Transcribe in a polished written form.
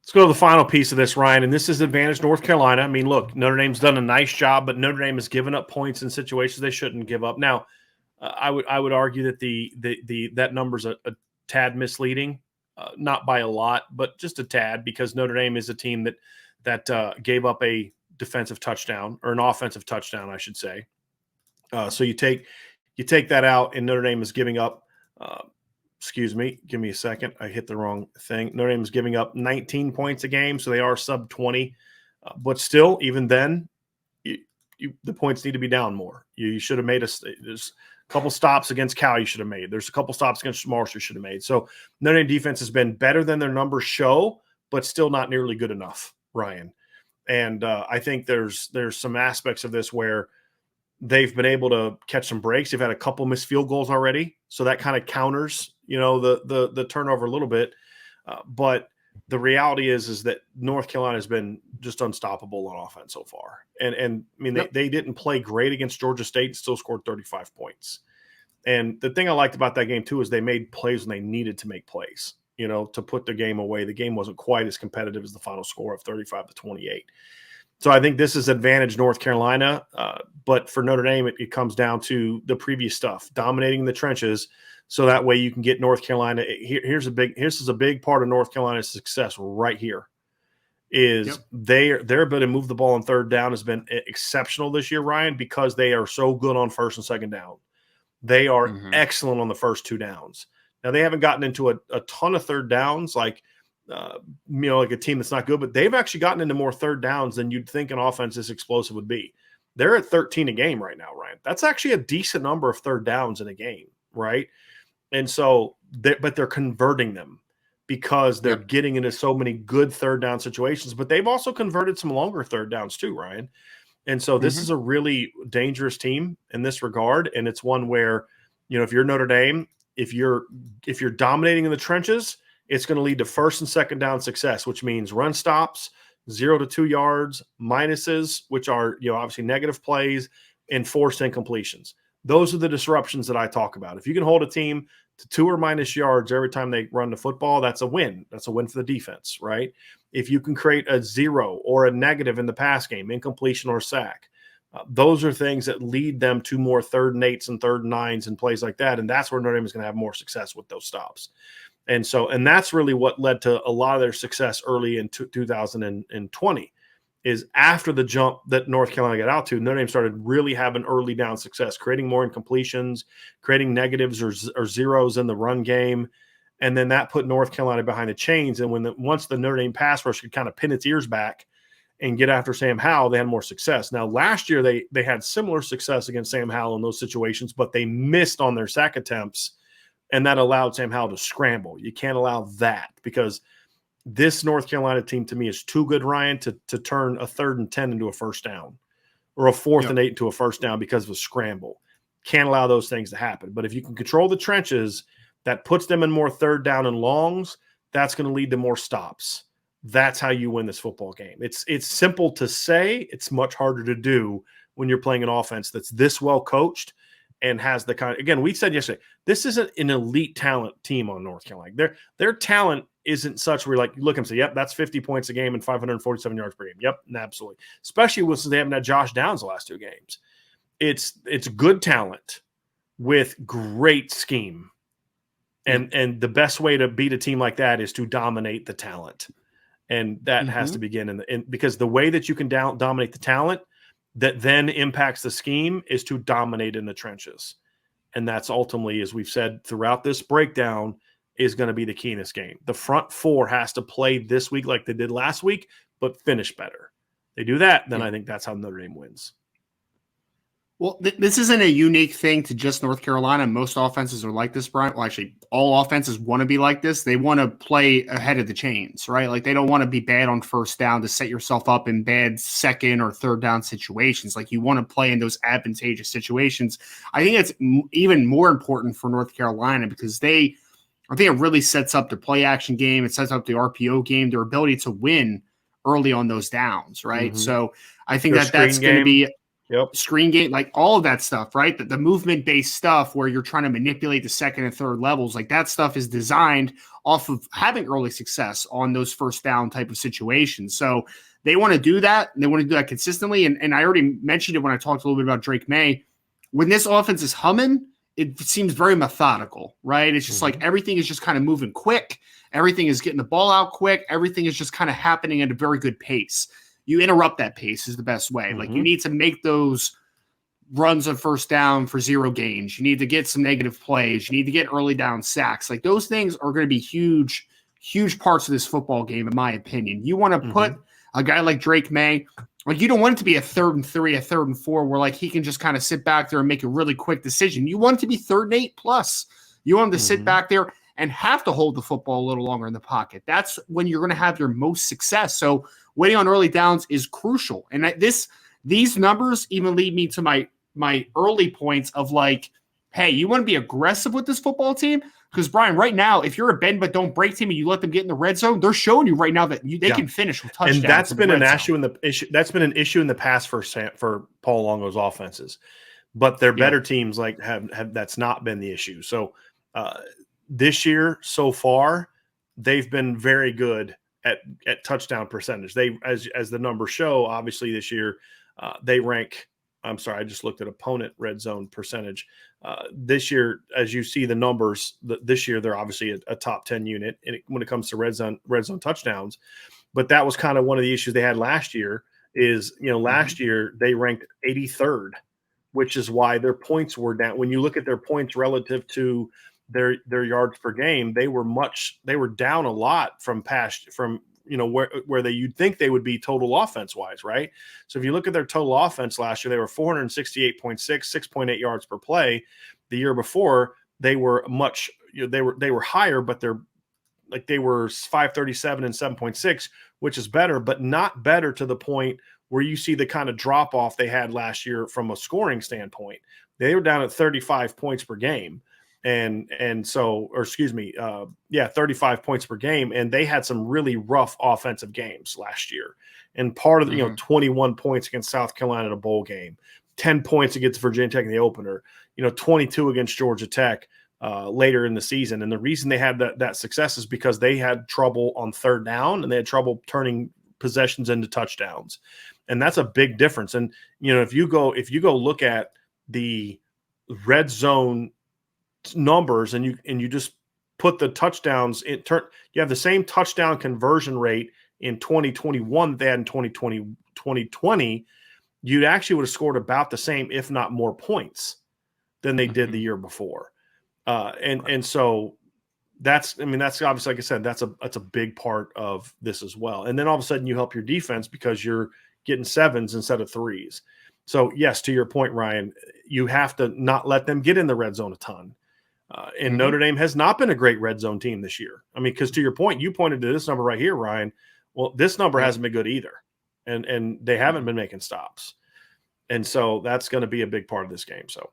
Let's go to the final piece of this, Ryan, and this is advantage North Carolina. I mean, look, Notre Dame's done a nice job, but Notre Dame has given up points in situations they shouldn't give up. Now, I would argue that that number's a tad misleading, not by a lot, but just a tad, because Notre Dame is a team that gave up a defensive touchdown, or an offensive touchdown, I should say. So you take that out, and Notre Dame is giving up. Excuse me, give me a second. I hit the wrong thing. Notre Dame is giving up 19 points a game, so they are sub 20. But still, even then, the points need to be down more. You should have made there's a couple stops against Cal you should have made. There's a couple stops against Marshall you should have made. So Notre Dame defense has been better than their numbers show, but still not nearly good enough, Ryan. And I think there's some aspects of this where they've been able to catch some breaks. They've had a couple missed field goals already, so that kind of counters, the turnover a little bit. But the reality is that North Carolina has been just unstoppable on offense so far. And I mean, they didn't play great against Georgia State and still scored 35 points. And the thing I liked about that game too is they made plays when they needed to make plays, to put the game away. The game wasn't quite as competitive as the final score of 35-28. So I think this is advantage North Carolina, but for Notre Dame, it comes down to the previous stuff, dominating the trenches, so that way you can get North Carolina. Here's a big part of North Carolina's success right here. Their ability to move the ball on third down has been exceptional this year, Ryan, because they are so good on first and second down. They are excellent on the first two downs. Now, they haven't gotten into a ton of third downs like a team that's not good, but they've actually gotten into more third downs than you'd think an offense this explosive would be. They're at 13 a game right now, Ryan. That's actually a decent number of third downs in a game, right? And so, but they're converting them because they're getting into so many good third down situations, but they've also converted some longer third downs too, Ryan. And so this is a really dangerous team in this regard. And it's one where, if you're Notre Dame, if you're dominating in the trenches, it's going to lead to first and second down success, which means run stops, 0 to 2 yards, minuses, which are, obviously negative plays, and forced incompletions. Those are the disruptions that I talk about. If you can hold a team to 2 or minus yards every time they run the football, that's a win. That's a win for the defense, right? If you can create a 0 or a negative in the pass game, incompletion or sack, those are things that lead them to more 3rd and 8s and 3rd and 9s and plays like that. And that's where Notre Dame is going to have more success with those stops. And that's really what led to a lot of their success early in 2020 is after the jump that North Carolina got out to, Notre Dame started really having early down success, creating more incompletions, creating negatives or zeros in the run game. And then that put North Carolina behind the chains. And once the Notre Dame pass rush could kind of pin its ears back and get after Sam Howell, they had more success. Now, last year they had similar success against Sam Howell in those situations, but they missed on their sack attempts. And that allowed Sam Howell to scramble. You can't allow that because this North Carolina team to me is too good, Ryan, to turn a 3rd and 10 into a first down or a 4th and 8 into a first down because of a scramble. Can't allow those things to happen. But if you can control the trenches, that puts them in more third down and longs. That's going to lead to more stops. That's how you win this football game. It's simple to say. It's much harder to do when you're playing an offense that's this well coached and has the kind. Again, we said yesterday, this isn't an elite talent team on North Carolina. Their talent isn't such where you look and say, yep, that's 50 points a game and 547 yards per game. Yep, absolutely. Especially since they haven't had Josh Downs the last 2 games. It's good talent with great scheme. And the best way to beat a team like that is to dominate the talent. And that has to begin because the way that you can dominate the talent that then impacts the scheme is to dominate in the trenches. And that's ultimately, as we've said throughout this breakdown, is going to be the key in this game. The front 4 has to play this week like they did last week, but finish better. They do that, then I think that's how Notre Dame wins. Well, this isn't a unique thing to just North Carolina. Most offenses are like this, Brian. Well, actually, all offenses want to be like this. They want to play ahead of the chains, right? Like, they don't want to be bad on first down to set yourself up in bad second or third down situations. Like, you want to play in those advantageous situations. I think it's even more important for North Carolina because I think it really sets up the play action game. It sets up the RPO game, their ability to win early on those downs, right? So I think that's going to be – Yep. screen game, like all of that stuff, right? The movement based stuff where you're trying to manipulate the second and third levels, like that stuff is designed off of having early success on those first down type of situations. So they want to do that, and they want to do that consistently. And I already mentioned it when I talked a little bit about Drake May. When this offense is humming, it seems very methodical, right? It's just like everything is just kind of moving quick. Everything is getting the ball out quick. Everything is just kind of happening at a very good pace. You interrupt that pace is the best way. Like you need to make those runs on first down for 0 gains. You need to get some negative plays. You need to get early down sacks. Like those things are going to be huge, huge parts of this football game, in my opinion. You want to put a guy like Drake May, like you don't want it to be a 3rd and 3, a 3rd and 4, where like he can just kind of sit back there and make a really quick decision. You want it to be 3rd and 8 plus. You want him to sit back there and have to hold the football a little longer in the pocket. That's when you're going to have your most success. So waiting on early downs is crucial. And these numbers even lead me to my early points of like, hey, you want to be aggressive with this football team? Because Brian, right now, if you're a bend but don't break team and you let them get in the red zone, they're showing you right now that they can finish with touchdowns. And that's been an issue that's been an issue in the past for Paul Longo's offenses. But their better teams like have that's not been the issue. So this year so far, they've been very good at touchdown percentage. They, as the numbers show, obviously this year they rank. I'm sorry, I just looked at opponent red zone percentage. This year, as you see the numbers, this year they're obviously a top 10 unit when it comes to red zone touchdowns. But that was kind of one of the issues they had last year. Is last year they ranked 83rd, which is why their points were down. When you look at their points relative to their yards per game, they were down a lot from where you'd think they would be total offense wise, right? So if you look at their total offense last year, they were 468.6, 6.8 yards per play. The year before, they were they were higher, but they were 537 and 7.6, which is better, but not better to the point where you see the kind of drop off they had last year from a scoring standpoint. They were down at 35 points per game. And so, or excuse me, 35 points per game. And they had some really rough offensive games last year. And part of the, 21 points against South Carolina in a bowl game, 10 points against Virginia Tech in the opener, 22 against Georgia Tech later in the season. And the reason they had that success is because they had trouble on third down and they had trouble turning possessions into touchdowns. And that's a big difference. And, if you go look at the red zone numbers and you just put the touchdowns you have the same touchdown conversion rate in 2021 that they had in 2020, you actually would have scored about the same, if not more points than they did the year before. And so that's obviously, like I said, that's a big part of this as well. And then all of a sudden you help your defense because you're getting 7s instead of 3s. So yes, to your point, Ryan, you have to not let them get in the red zone a ton. And Notre Dame has not been a great red zone team this year. I mean, because to your point, you pointed to this number right here, Ryan. Well, this number hasn't been good either. And they haven't been making stops. And so that's going to be a big part of this game. So